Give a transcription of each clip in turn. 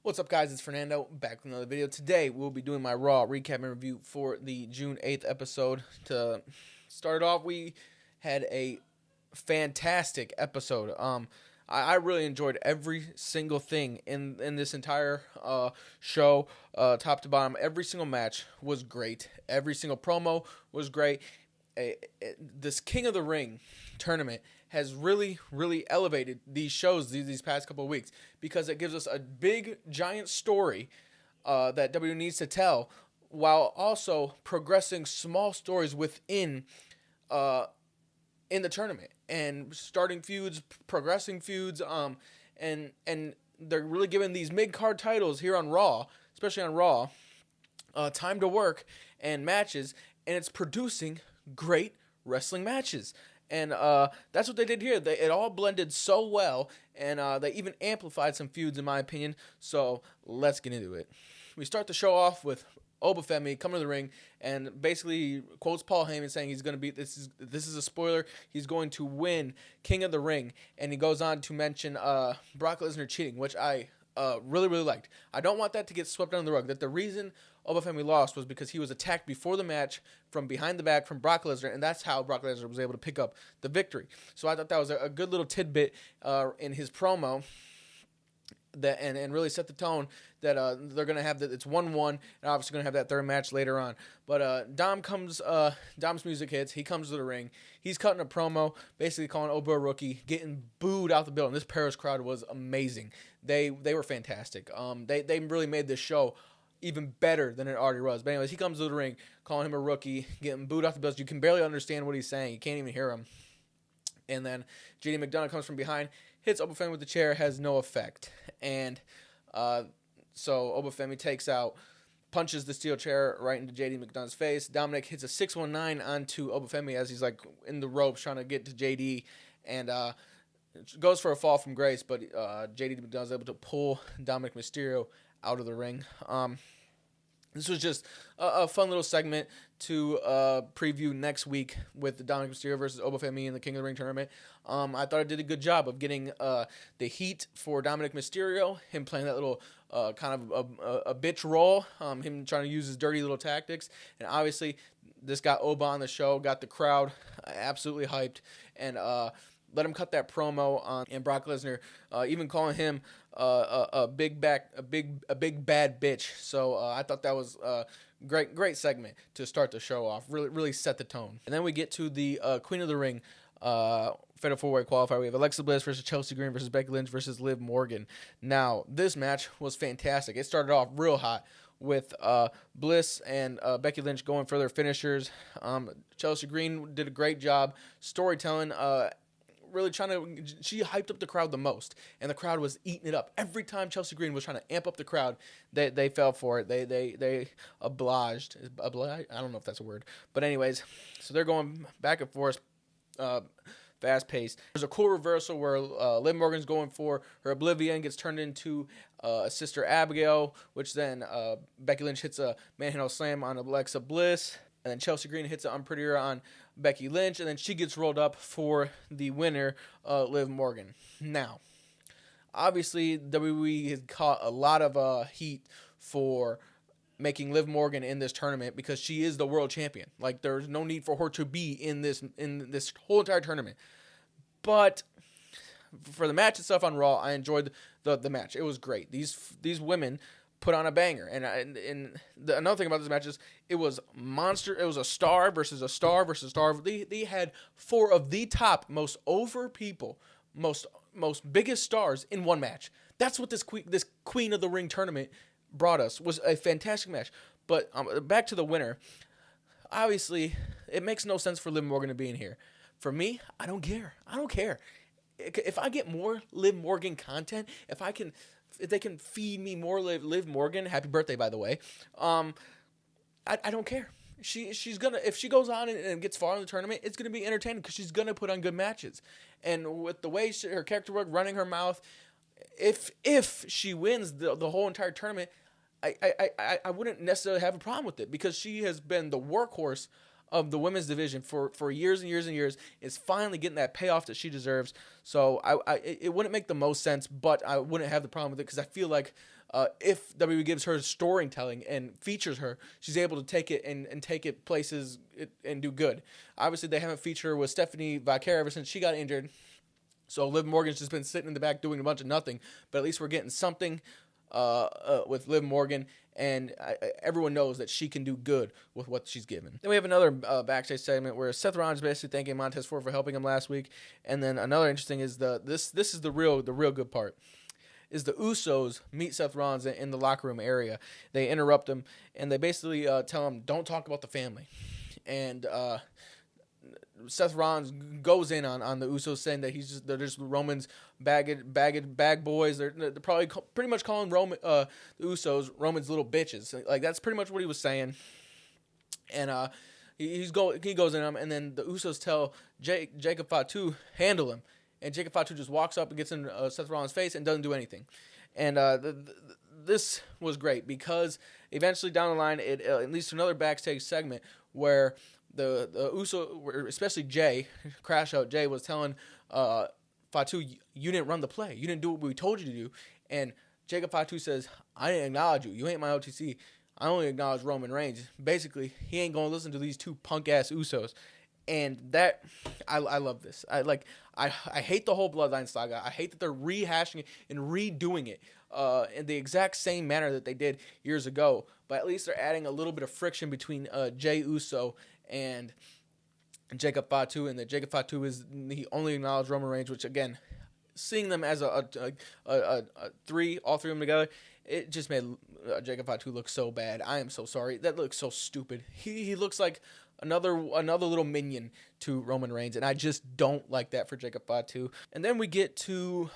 What's up, guys? It's Fernando back with another video. Today we'll be doing my Raw recap and review for the June 8th episode. To start off, we had a fantastic episode. I really enjoyed every single thing in this entire show, top to bottom. Every single match was great. Every single promo was great. This King of the Ring tournament has really elevated these shows these past couple of weeks because it gives us a big giant story that WWE needs to tell, while also progressing small stories within in the tournament and starting feuds, progressing feuds, and they're really giving these mid-card titles here on Raw, especially on Raw, time to work and matches, and it's producing great wrestling matches. And that's what they did here. It all blended so well, and they even amplified some feuds, in my opinion. So let's get into it. We start the show off with Obafemi coming to the ring and basically quotes Paul Heyman saying he's going to be, this is a spoiler, he's going to win King of the Ring. And he goes on to mention Brock Lesnar cheating, which I really liked. I don't want that to get swept under the rug, that the reason Obafemi lost was because he was attacked before the match from behind the back from Brock Lesnar, and that's how Brock Lesnar was able to pick up the victory. So I thought that was a good little tidbit in his promo, that and really set the tone that they're going to have that it's 1-1, and obviously going to have that third match later on. But Dom's music hits, he comes to the ring, he's cutting a promo, basically calling Oba a rookie, getting booed out the building. This Paris crowd was amazing. They were fantastic. They really made this show even better than it already was. But anyways, he comes to the ring, calling him a rookie, getting booed off the building. You can barely understand what he's saying. You can't even hear him. And then JD McDonough comes from behind, hits Obafemi with the chair, has no effect. And so Obafemi punches the steel chair right into JD McDonough's face. Dominic hits a 619 onto Obafemi as he's like in the ropes trying to get to JD, and goes for a fall from grace, but JD McDonough is able to pull Dominic Mysterio out of the ring. This was just a fun little segment to preview next week with the Dominic Mysterio versus Obafemi in the King of the Ring tournament. I thought it did a good job of getting the heat for Dominic Mysterio, him playing that little kind of a bitch role, him trying to use his dirty little tactics, and obviously this got Oba on the show, got the crowd absolutely hyped, and let him cut that promo on, and Brock Lesnar even calling him a big bad bitch. So I thought that was a great segment to start the show off. Really set the tone. And then we get to the Queen of the Ring Fatal 4-Way qualifier. We have Alexa Bliss versus Chelsea Green versus Becky Lynch versus Liv Morgan. Now, this match was fantastic. It started off real hot with Bliss and Becky Lynch going for their finishers. Chelsea Green did a great job storytelling, really she hyped up the crowd the most, and the crowd was eating it up. Every time Chelsea Green was trying to amp up the crowd, they fell for it. They obliged. I don't know if that's a word, but anyways, so they're going back and forth, fast paced. There's a cool reversal where Liv Morgan's going for her Oblivion, gets turned into Sister Abigail, which then Becky Lynch hits a manhandle slam on Alexa Bliss. And then Chelsea Green hits an unprettier on Becky Lynch, and then she gets rolled up for the winner, Liv Morgan. Now, obviously, WWE has caught a lot of heat for making Liv Morgan in this tournament because she is the world champion. Like, there's no need for her to be in this whole entire tournament. But for the match itself on Raw, I enjoyed the match. It was great. These women put on a banger, and another thing about this match is it was monster. It was a star versus a star versus a star. They had four of the top most over people, most biggest stars in one match. That's what this Queen of the Ring tournament brought us, was a fantastic match. But back to the winner. Obviously, it makes no sense for Liv Morgan to be in here. For me, I don't care. If I get more Liv Morgan content, if they can feed me more Liv Morgan, happy birthday, by the way, I don't care. She's gonna, if she goes on and gets far in the tournament, it's gonna be entertaining because she's gonna put on good matches. And with the way her character work, running her mouth, if she wins the whole entire tournament, I wouldn't necessarily have a problem with it because she has been the workhorse of the women's division for years and years and years is finally getting that payoff that she deserves. So it wouldn't make the most sense, but I wouldn't have the problem with it because I feel like if WWE gives her storytelling and features her, she's able to take it and take it places and do good. Obviously, they haven't featured her with Stephanie Vaquer ever since she got injured. So Liv Morgan's just been sitting in the back doing a bunch of nothing. But at least we're getting something with Liv Morgan, and everyone knows that she can do good with what she's given. Then we have another backstage segment where Seth Rollins basically thanking Montez Ford for helping him last week. And then another interesting is this is the real good part. Is the Usos meet Seth Rollins in the locker room area. They interrupt him, and they basically tell him, don't talk about the family. And Seth Rollins goes in on the Usos, saying that they're just Roman's bag boys. They're probably pretty much calling the Usos Roman's little bitches. Like, that's pretty much what he was saying. And he goes in on him, and then the Usos tell Jacob Fatu, handle him. And Jacob Fatu just walks up and gets in Seth Rollins' face and doesn't do anything. And this was great because eventually down the line, it leads to another backstage segment where the Uso, especially Jay, Crash Out Jay, was telling Fatu, you didn't run the play. You didn't do what we told you to do. And Jacob Fatu says, I didn't acknowledge you. You ain't my OTC. I only acknowledge Roman Reigns. Basically, he ain't going to listen to these two punk-ass Usos. And that, I love this. I hate the whole Bloodline saga. I hate that they're rehashing it and redoing it in the exact same manner that they did years ago. But at least they're adding a little bit of friction between Jey Uso and Jacob Fatu, and that Jacob Fatu is the only acknowledged Roman Reigns, which, again, seeing them as a three, all three of them together, it just made Jacob Fatu look so bad. I am so sorry. That looks so stupid. He looks like another little minion to Roman Reigns, and I just don't like that for Jacob Fatu. And then we get to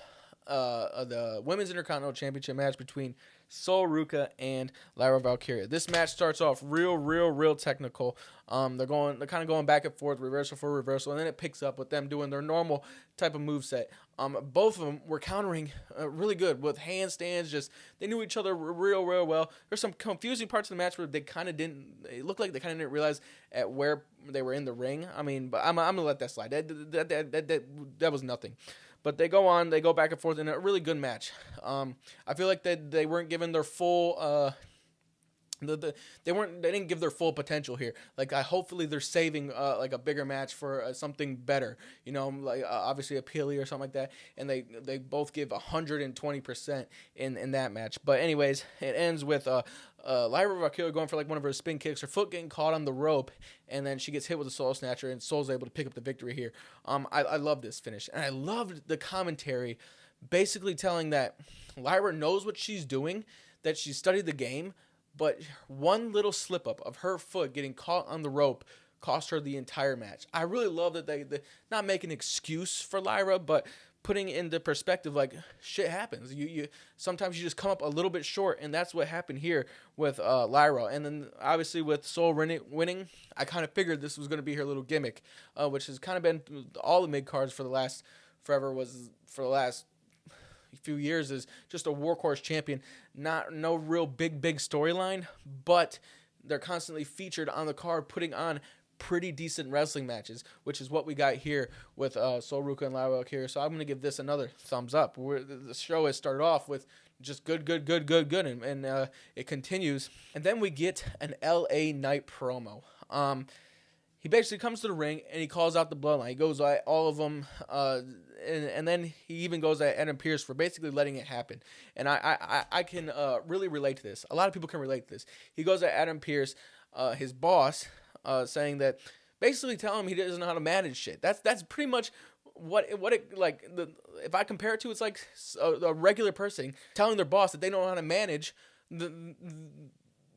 the Women's Intercontinental Championship match between Sol Ruca and Lyra Valkyria. This match starts off real technical. They're kind of going back and forth, reversal for reversal, and then it picks up with them doing their normal type of moveset. Both of them were countering really good with handstands. Just they knew each other real well. There's some confusing parts of the match where they kind of didn't. It looked like they kind of didn't realize at where they were in the ring. I mean, but I'm gonna let that slide. That was nothing. But they go back and forth in a really good match. I feel like they weren't given their full. They didn't give their full potential here. Like, hopefully they're saving like a bigger match for something better. You know, like obviously a Peely or something like that. And they both give 120% in that match. But anyways, it ends with Lyra Valkyria going for like one of her spin kicks, her foot getting caught on the rope, and then she gets hit with a Soul Snatcher, and Soul's able to pick up the victory here. I love this finish, and I loved the commentary basically telling that Lyra knows what she's doing, that she studied the game, but one little slip up of her foot getting caught on the rope cost her the entire match. I really love that they not make an excuse for Lyra, but putting into perspective, like, shit happens. You sometimes you just come up a little bit short, and that's what happened here with Lyra. And then obviously with Soul winning, I kind of figured this was going to be her little gimmick, which has kind of been all the mid cards for the last few years, is just a workhorse champion. No real big storyline, but they're constantly featured on the card, putting on pretty decent wrestling matches, which is what we got here with Sol Ruca and Lyra here. So I'm going to give this another thumbs up. The show has started off with just good, and it continues. And then we get an LA Knight promo. He basically comes to the ring and he calls out the Bloodline. He goes at all of them, and then he even goes at Adam Pearce for basically letting it happen. And I can really relate to this. A lot of people can relate to this. He goes at Adam Pearce, his boss, saying that basically telling him he doesn't know how to manage shit. That's pretty much what it like. If I compare it to, it's like a regular person telling their boss that they don't know how to manage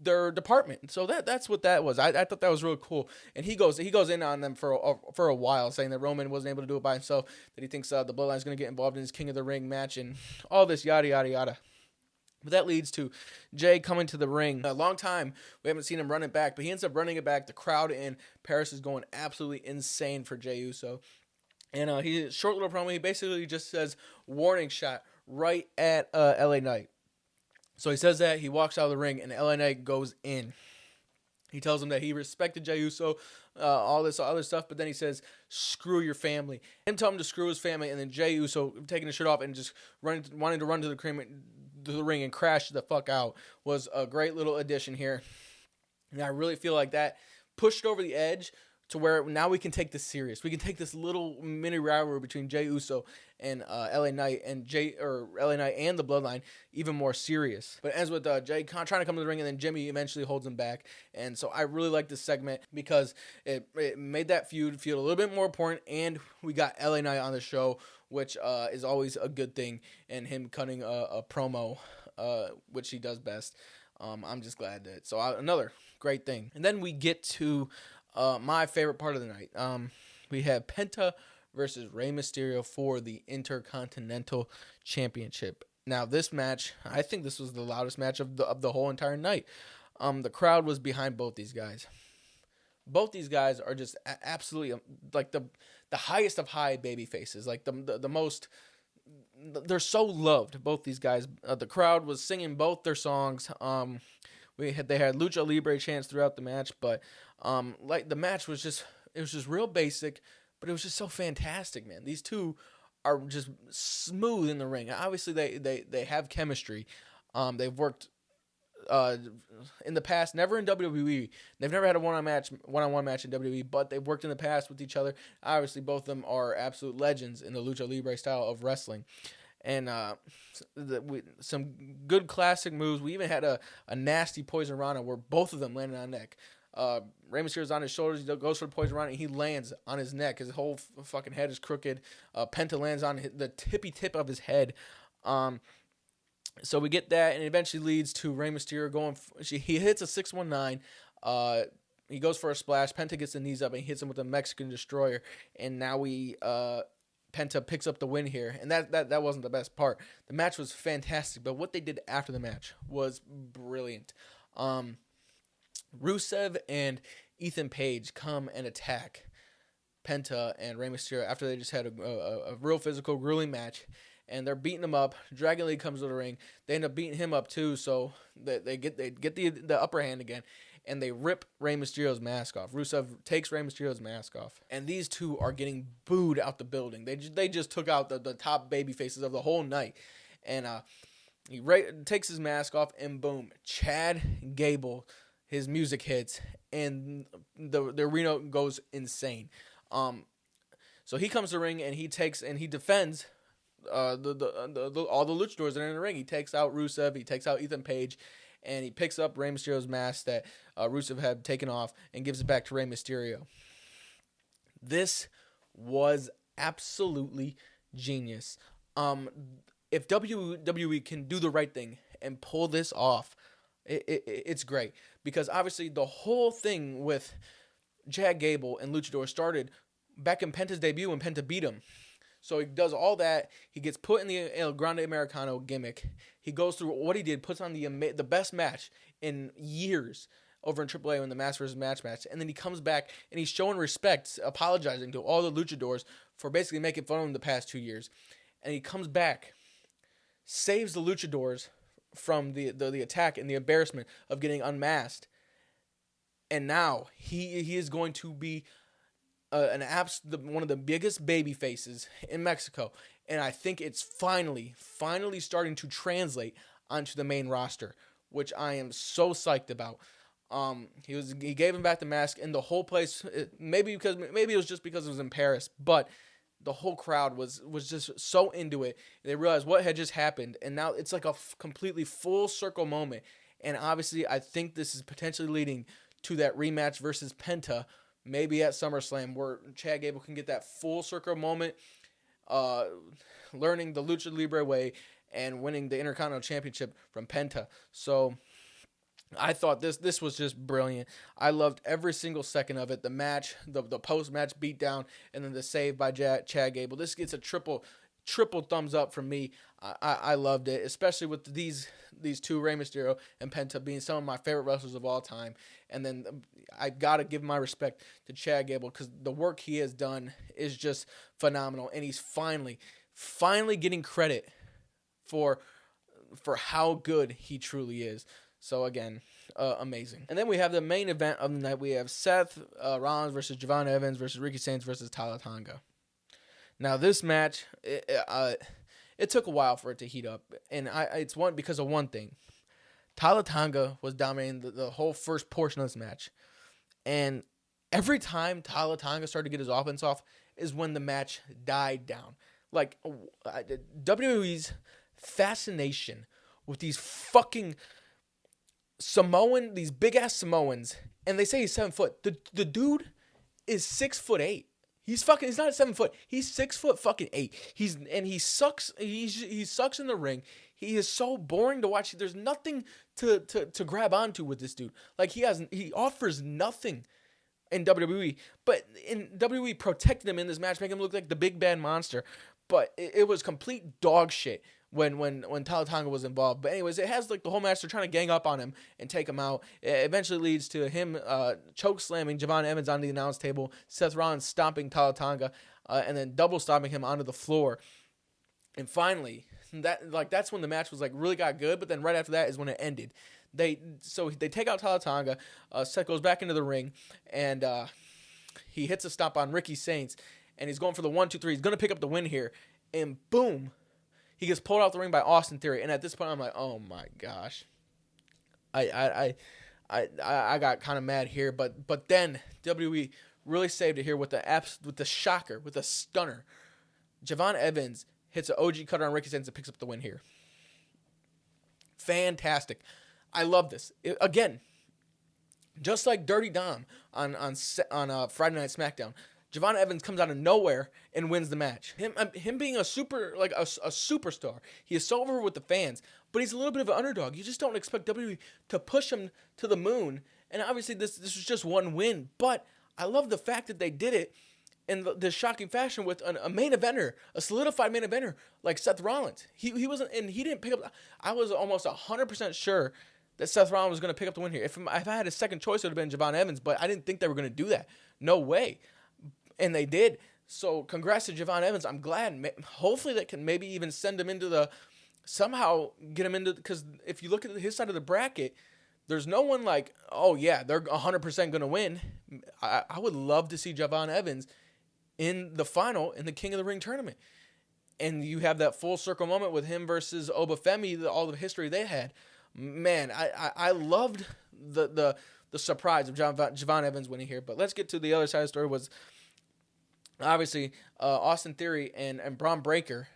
their department. So that's what that was. I thought that was really cool. And he goes in on them for a while, saying that Roman wasn't able to do it by himself, that he thinks the Bloodline is going to get involved in his King of the Ring match and all this yada yada yada. But that leads to Jay coming to the ring. A long time we haven't seen him running back, but he ends up running it back. The crowd in Paris is going absolutely insane for Jey Uso. And he short little promo. He basically just says warning shot right at LA Knight. So he says that, he walks out of the ring, and LA Knight goes in. He tells him that he respected Jey Uso all this other stuff. But then he says, "Screw your family." Him telling him to screw his family, and then Jey Uso taking his shirt off and just wanting to run to the ring and crash the fuck out was a great little addition here. And I really feel like that pushed over the edge to where now we can take this serious. We can take this little mini rivalry between Jey Uso and LA Knight and LA Knight and the Bloodline even more serious. But it ends with Jey trying to come to the ring, and then Jimmy eventually holds him back. And so I really like this segment because it made that feud feel a little bit more important, and we got LA Knight on the show, which is always a good thing, and him cutting a promo, which he does best. I'm just glad that. So another great thing. And then we get to my favorite part of the night. We have Penta versus Rey Mysterio for the Intercontinental Championship. Now, this match, I think this was the loudest match of the whole entire night. The crowd was behind both these guys. Both these guys are just absolutely like the highest of high baby faces, like the most. They're so loved, both these guys. The crowd was singing both their songs. They had Lucha Libre chants throughout the match, but like the match was just real basic, but it was just so fantastic, man. These two are just smooth in the ring. Obviously, they have chemistry. They've worked in the past, never in WWE. They've never had a one-on-one match in WWE, but they've worked in the past with each other. Obviously, both of them are absolute legends in the Lucha Libre style of wrestling. And some good classic moves. We even had a nasty Poison Rana where both of them landed on neck. Rey Mysterio's on his shoulders. He goes for the Poison Rana, and he lands on his neck. His whole fucking head is crooked. Penta lands on the tippy tip of his head. So we get that, and it eventually leads to Rey Mysterio going. He hits a 619. He goes for a splash. Penta gets the knees up and hits him with a Mexican Destroyer. And now Penta picks up the win here. And that wasn't the best part. The match was fantastic, but what they did after the match was brilliant. Rusev and Ethan Page come and attack Penta and Rey Mysterio after they just had a real physical, grueling match. And they're beating him up. Dragon Lee comes to the ring. They end up beating him up too, so they get the upper hand again, and they rip Rey Mysterio's mask off. Rusev takes Rey Mysterio's mask off, and these two are getting booed out the building. They just took out the top baby faces of the whole night, and he takes his mask off, and boom, Chad Gable, his music hits, and the arena goes insane. So he comes to the ring and he defends all the luchadors that are in the ring. He takes out Rusev, he takes out Ethan Page, and he picks up Rey Mysterio's mask that Rusev had taken off and gives it back to Rey Mysterio. This was absolutely genius. If WWE can do the right thing and pull this off, it's great. Because obviously the whole thing with Chad Gable and Luchador started back in Penta's debut when Penta beat him. So he does all that. He gets put in the El Grande Americano gimmick. He goes through what he did, puts on the best match in years over in AAA when the Mask vs. Match. And then he comes back and he's showing respect, apologizing to all the luchadors for basically making fun of him the past 2 years. And he comes back, saves the luchadors from the attack and the embarrassment of getting unmasked. And now he is going to be one of the biggest baby faces in Mexico, and I think it's finally starting to translate onto the main roster, which I am so psyched about. He gave him back the mask, and the whole place, maybe it was just because it was in Paris, but the whole crowd was just so into it. They realized what had just happened, and now it's like a completely full circle moment. And obviously, I think this is potentially leading to that rematch versus Penta, maybe at SummerSlam, where Chad Gable can get that full circle moment, learning the Lucha Libre way and winning the Intercontinental Championship from Penta. So I thought this was just brilliant. I loved every single second of it. The match, the post-match beatdown, and then the save by Chad Gable. This gets a triple thumbs up from me. I loved it, especially with these two, Rey Mysterio and Penta, being some of my favorite wrestlers of all time. And then I got to give my respect to Chad Gable because the work he has done is just phenomenal. And he's finally getting credit for how good he truly is. So again, amazing. And then we have the main event of the night. We have Seth Rollins versus Jevon Evans versus Ricky Sainz versus Tala Tonga. Now this match, it took a while for it to heat up, and it's because of one thing. Tala Tonga was dominating the whole first portion of this match, and every time Tala Tonga started to get his offense off is when the match died down. Like WWE's fascination with these fucking these big ass Samoans, and they say he's 7 foot. The dude is 6'8". He's not 7 foot. He's 6 foot fucking 8. He sucks. He sucks in the ring. He is so boring to watch. There's nothing to grab onto with this dude. Like he offers nothing in WWE. But in WWE protected him in this match, making him look like the big bad monster. But it was complete dog shit when Tala Tonga was involved. But anyways, it has like the whole match. They're trying to gang up on him and take him out. It eventually leads to him choke slamming Jevon Evans onto the announce table, Seth Rollins stomping Tala Tonga, and then double stomping him onto the floor. And finally, that's when the match was like really got good. But then right after that is when it ended. They take out Tala Tonga. Seth goes back into the ring, and he hits a stomp on Ricky Sainz, and he's going for the 1-2-3. He's gonna pick up the win here, and boom, he gets pulled out the ring by Austin Theory. And at this point, I'm like, oh my gosh, I got kind of mad here, but then WWE really saved it here with the shocker, with the stunner. Jevon Evans hits an OG cutter on Ricky Sainz and picks up the win here. Fantastic. I love this. Again, just like Dirty Dom on Friday Night SmackDown, Jevon Evans comes out of nowhere and wins the match. Him being a superstar. He is so over with the fans, but he's a little bit of an underdog. You just don't expect WWE to push him to the moon. And obviously this was just one win, but I love the fact that they did it in the shocking fashion with a main eventer, a solidified main eventer like Seth Rollins. He wasn't, and he didn't pick up. I was almost 100% sure that Seth Rollins was going to pick up the win here. If I had a second choice, it would have been Jevon Evans, but I didn't think they were going to do that. No way. And they did. So congrats to Jevon Evans. I'm glad. Hopefully that can maybe even send him into somehow get him into, because if you look at his side of the bracket, there's no one like, oh yeah, they're 100% going to win. I would love to see Jevon Evans in the final in the King of the Ring tournament. And you have that full circle moment with him versus Obafemi, all the history they had. Man, I loved the surprise of Jevon Evans winning here. But let's get to the other side of the story. Was obviously Austin Theory and Braun Breaker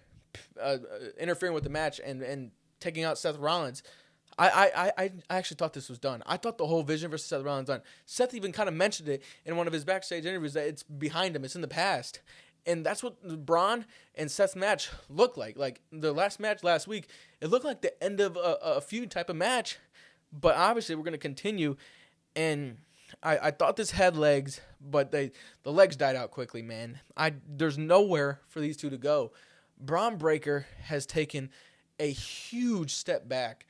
interfering with the match and taking out Seth Rollins. I actually thought this was done. I thought the whole Vision versus Seth Rollins done. Seth even kind of mentioned it in one of his backstage interviews that it's behind him. It's in the past. And that's what Braun and Seth's match looked like. Like the last match last week, it looked like the end of a feud type of match. But obviously we're going to continue. And I thought this had legs, but the legs died out quickly, man. There's nowhere for these two to go. Braun Breaker has taken a huge step back.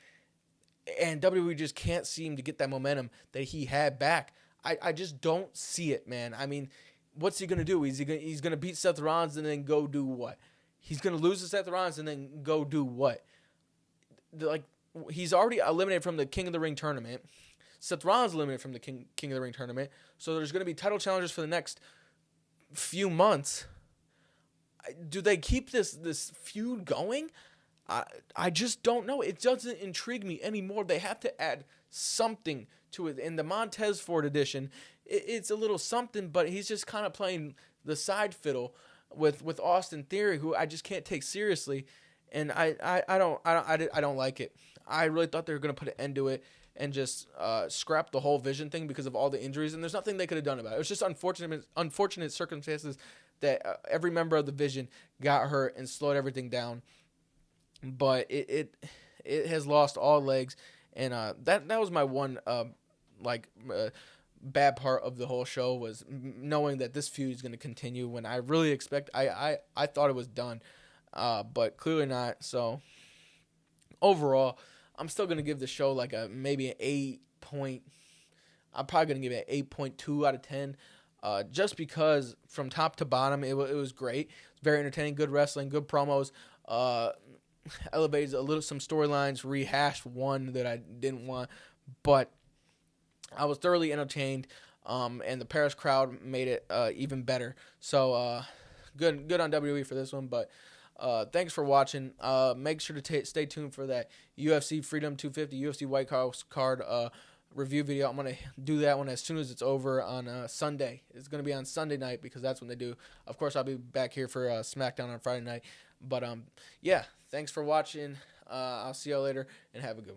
And WWE just can't seem to get that momentum that he had back. I just don't see it, man. I mean, what's he going to do? He's going to beat Seth Rollins and then go do what? He's going to lose to Seth Rollins and then go do what? Like, he's already eliminated from the King of the Ring tournament. Seth Rollins eliminated from the King of the Ring tournament. So there's going to be title challenges for the next few months. Do they keep this feud going? I just don't know. It doesn't intrigue me anymore. They have to add something to it. In the Montez Ford edition, it's a little something, but he's just kind of playing the side fiddle with Austin Theory, who I just can't take seriously, and I don't like it. I really thought they were going to put an end to it and just scrap the whole Vision thing because of all the injuries, and there's nothing they could have done about it. It was just unfortunate circumstances that every member of the Vision got hurt and slowed everything down. But it has lost all legs, and that was my one bad part of the whole show, was knowing that this feud is going to continue when I really I thought it was done, but clearly not. So overall, I'm still going to give the show like maybe an 8 point. I'm probably going to give it an 8.2 out of 10. Just because from top to bottom it was great. It's very entertaining, good wrestling, good promos. elevated some storylines, rehashed one that I didn't want, but I was thoroughly entertained. And the Paris crowd made it even better. So good on WWE for this one. But thanks for watching. Make sure to stay tuned for that UFC Freedom 250 UFC White House card review video. I'm gonna do that one as soon as it's over on Sunday. It's gonna be on Sunday night because that's when they do. Of course, I'll be back here for SmackDown on Friday night. But yeah, thanks for watching. I'll see y'all later and have a good one.